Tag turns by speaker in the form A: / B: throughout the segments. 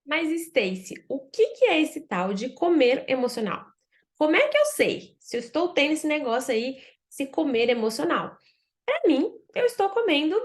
A: Mas, Stacy, o que é esse tal de comer emocional? Como é que eu sei se eu estou tendo esse negócio aí, esse comer emocional? Para mim, eu estou comendo,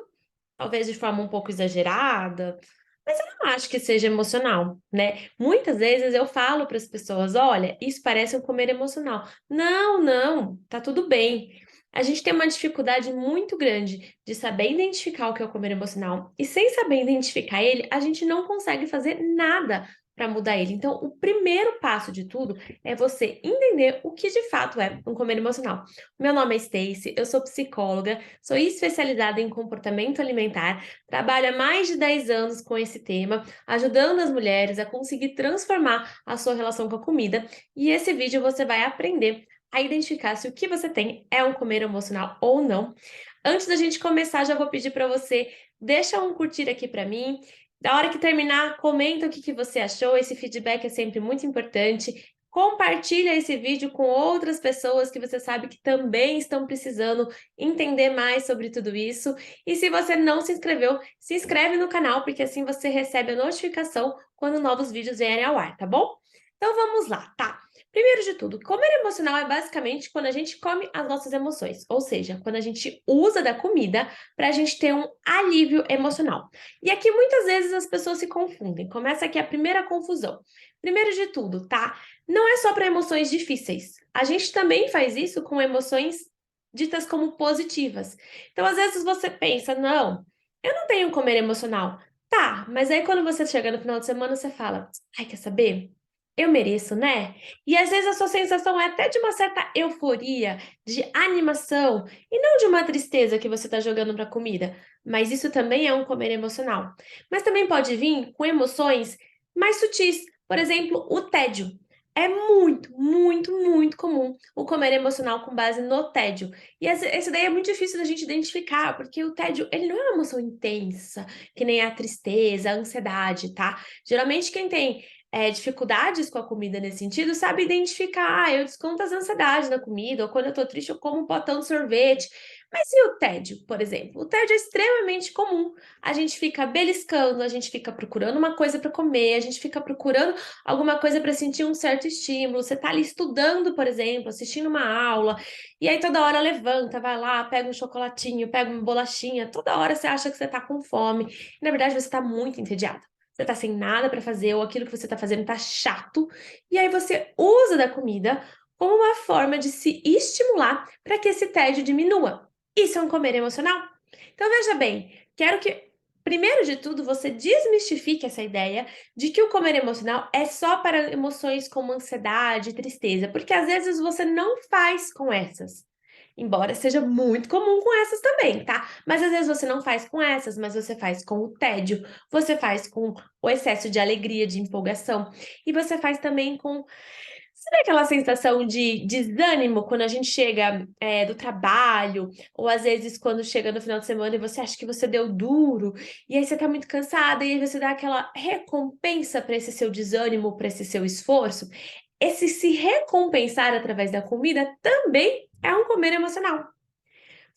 A: talvez de forma um pouco exagerada, mas eu não acho que seja emocional, né? Muitas vezes eu falo para as pessoas: olha, isso parece um comer emocional. Não, não, tá tudo bem. A gente tem uma dificuldade muito grande de saber identificar o que é o comer emocional, e sem saber identificar ele, a gente não consegue fazer nada para mudar ele. Então, o primeiro passo de tudo é você entender o que de fato é um comer emocional. Meu nome é Stacy, eu sou psicóloga, sou especializada em comportamento alimentar, trabalho há mais de 10 anos com esse tema, ajudando as mulheres a conseguir transformar a sua relação com a comida. E esse vídeo você vai aprender a identificar se o que você tem é um comer emocional ou não. Antes da gente começar, já vou pedir para você deixa um curtir aqui para mim. Da hora que terminar, comenta o que você achou. Esse feedback é sempre muito importante. Compartilha esse vídeo com outras pessoas que você sabe que também estão precisando entender mais sobre tudo isso. E se você não se inscreveu, se inscreve no canal, porque assim você recebe a notificação quando novos vídeos vierem ao ar, tá bom? Então vamos lá, tá? Primeiro de tudo, comer emocional é basicamente quando a gente come as nossas emoções, ou seja, quando a gente usa da comida para a gente ter um alívio emocional. E aqui muitas vezes as pessoas se confundem. Começa aqui a primeira confusão. Primeiro de tudo, tá? Não é só para emoções difíceis. A gente também faz isso com emoções ditas como positivas. Então, às vezes você pensa, não, eu não tenho comer emocional. Tá, mas aí quando você chega no final de semana, você fala, ai, quer saber? Eu mereço, né? E às vezes a sua sensação é até de uma certa euforia, de animação, e não de uma tristeza que você está jogando para a comida. Mas isso também é um comer emocional. Mas também pode vir com emoções mais sutis. Por exemplo, o tédio. É muito, muito, muito comum o comer emocional com base no tédio. E esse daí é muito difícil da gente identificar, porque o tédio, ele não é uma emoção intensa, que nem a tristeza, a ansiedade, tá? Geralmente quem tem dificuldades com a comida nesse sentido, sabe identificar, eu desconto as ansiedades na comida, ou quando eu tô triste eu como um potão de sorvete. Mas e o tédio, por exemplo? O tédio é extremamente comum. A gente fica beliscando, a gente fica procurando uma coisa para comer, a gente fica procurando alguma coisa para sentir um certo estímulo. Você tá ali estudando, por exemplo, assistindo uma aula, e aí toda hora levanta, vai lá, pega um chocolatinho, pega uma bolachinha, toda hora você acha que você tá com fome, e na verdade você tá muito entediado. Você tá sem nada para fazer, ou aquilo que você tá fazendo tá chato, e aí você usa da comida como uma forma de se estimular para que esse tédio diminua. Isso é um comer emocional? Então veja bem, quero que primeiro de tudo, você desmistifique essa ideia de que o comer emocional é só para emoções como ansiedade e tristeza, porque às vezes você não faz com essas. Embora seja muito comum com essas também, tá? Mas às vezes você não faz com essas, mas você faz com o tédio, você faz com o excesso de alegria, de empolgação, e você faz também com. Sabe aquela sensação de desânimo quando a gente chega do trabalho, ou às vezes quando chega no final de semana e você acha que você deu duro, e aí você tá muito cansada, e aí você dá aquela recompensa para esse seu desânimo, para esse seu esforço? Esse se recompensar através da comida também é um comer emocional.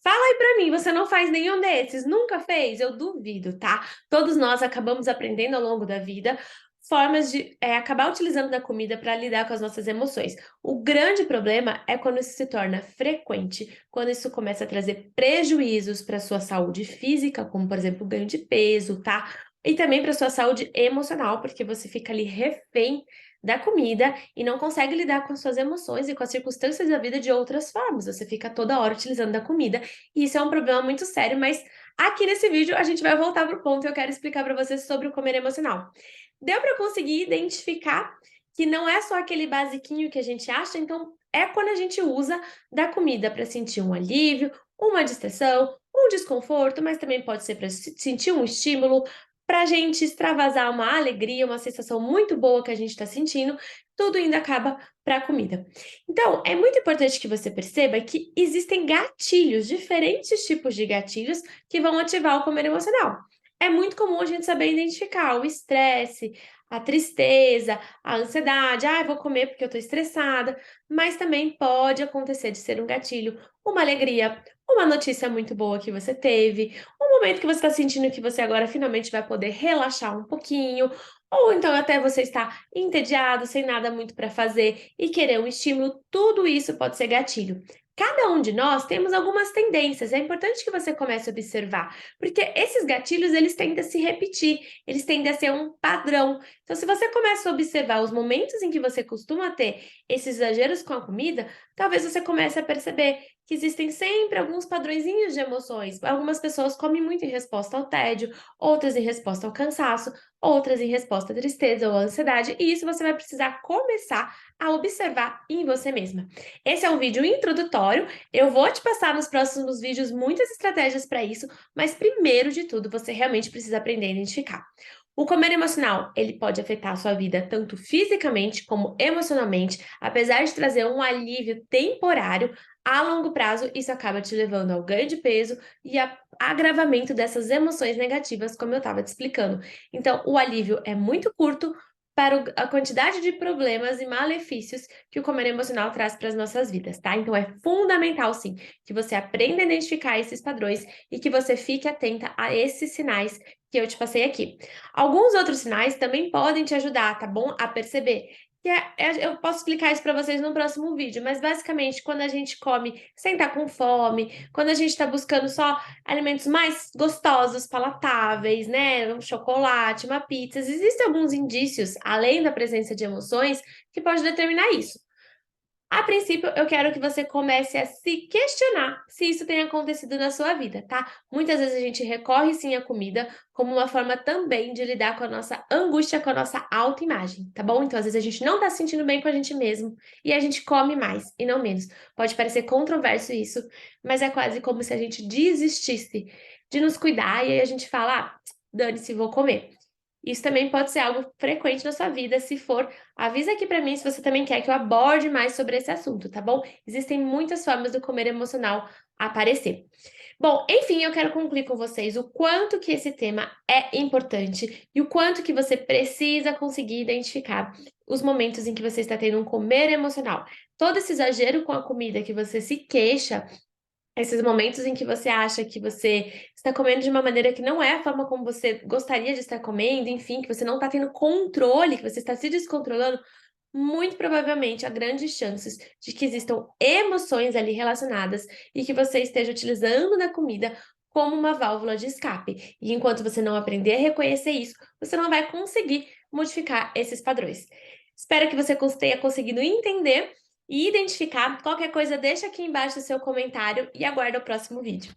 A: Fala aí pra mim, você não faz nenhum desses? Nunca fez? Eu duvido, tá? Todos nós acabamos aprendendo ao longo da vida formas de acabar utilizando da comida para lidar com as nossas emoções. O grande problema é quando isso se torna frequente, quando isso começa a trazer prejuízos para sua saúde física, como por exemplo, ganho de peso, tá? E também para sua saúde emocional, porque você fica ali refém da comida e não consegue lidar com as suas emoções e com as circunstâncias da vida de outras formas. Você fica toda hora utilizando da comida e isso é um problema muito sério, mas aqui nesse vídeo a gente vai voltar para o ponto e eu quero explicar para vocês sobre o comer emocional. Deu para conseguir identificar que não é só aquele basiquinho que a gente acha, então é quando a gente usa da comida para sentir um alívio, uma distração, um desconforto, mas também pode ser para sentir um estímulo, para a gente extravasar uma alegria, uma sensação muito boa que a gente está sentindo, tudo ainda acaba para a comida. Então, é muito importante que você perceba que existem gatilhos, diferentes tipos de gatilhos que vão ativar o comer emocional. É muito comum a gente saber identificar o estresse, a tristeza, a ansiedade. Ah, eu vou comer porque eu estou estressada. Mas também pode acontecer de ser um gatilho, uma alegria, uma notícia muito boa que você teve, um momento que você está sentindo que você agora finalmente vai poder relaxar um pouquinho, ou então até você está entediado, sem nada muito para fazer e querer um estímulo. Tudo isso pode ser gatilho. Cada um de nós temos algumas tendências. É importante que você comece a observar. Porque esses gatilhos, eles tendem a se repetir, eles tendem a ser um padrão. Então, se você começa a observar os momentos em que você costuma ter esses exageros com a comida, talvez você comece a perceber que existem sempre alguns padrõezinhos de emoções. Algumas pessoas comem muito em resposta ao tédio, outras em resposta ao cansaço, outras em resposta à tristeza ou à ansiedade, e isso você vai precisar começar a observar em você mesma. Esse é um vídeo introdutório, eu vou te passar nos próximos vídeos muitas estratégias para isso, mas primeiro de tudo, você realmente precisa aprender a identificar. O comer emocional, ele pode afetar a sua vida tanto fisicamente como emocionalmente, apesar de trazer um alívio temporário, a longo prazo isso acaba te levando ao ganho de peso e a agravamento dessas emoções negativas, como eu estava te explicando. Então, o alívio é muito curto para a quantidade de problemas e malefícios que o comer emocional traz para as nossas vidas, tá? Então, é fundamental, sim, que você aprenda a identificar esses padrões e que você fique atenta a esses sinais que eu te passei aqui. Alguns outros sinais também podem te ajudar, tá bom? A perceber. Eu posso explicar isso para vocês no próximo vídeo, mas basicamente quando a gente come sem estar com fome, quando a gente está buscando só alimentos mais gostosos, palatáveis, né? Um chocolate, uma pizza, existem alguns indícios, além da presença de emoções, que pode determinar isso. A princípio, eu quero que você comece a se questionar se isso tem acontecido na sua vida, tá? Muitas vezes a gente recorre sim à comida como uma forma também de lidar com a nossa angústia, com a nossa autoimagem, tá bom? Então, às vezes a gente não tá se sentindo bem com a gente mesmo e a gente come mais e não menos. Pode parecer controverso isso, mas é quase como se a gente desistisse de nos cuidar e aí a gente fala, ah, dane-se, vou comer. Isso também pode ser algo frequente na sua vida, se for, avisa aqui pra mim se você também quer que eu aborde mais sobre esse assunto, tá bom? Existem muitas formas do comer emocional aparecer. Bom, enfim, eu quero concluir com vocês o quanto que esse tema é importante e o quanto que você precisa conseguir identificar os momentos em que você está tendo um comer emocional. Todo esse exagero com a comida que você se queixa, esses momentos em que você acha que você está comendo de uma maneira que não é a forma como você gostaria de estar comendo, enfim, que você não está tendo controle, que você está se descontrolando, muito provavelmente há grandes chances de que existam emoções ali relacionadas e que você esteja utilizando da comida como uma válvula de escape. E enquanto você não aprender a reconhecer isso, você não vai conseguir modificar esses padrões. Espero que você tenha conseguido entender e identificar. Qualquer coisa, deixa aqui embaixo o seu comentário e aguardo o próximo vídeo.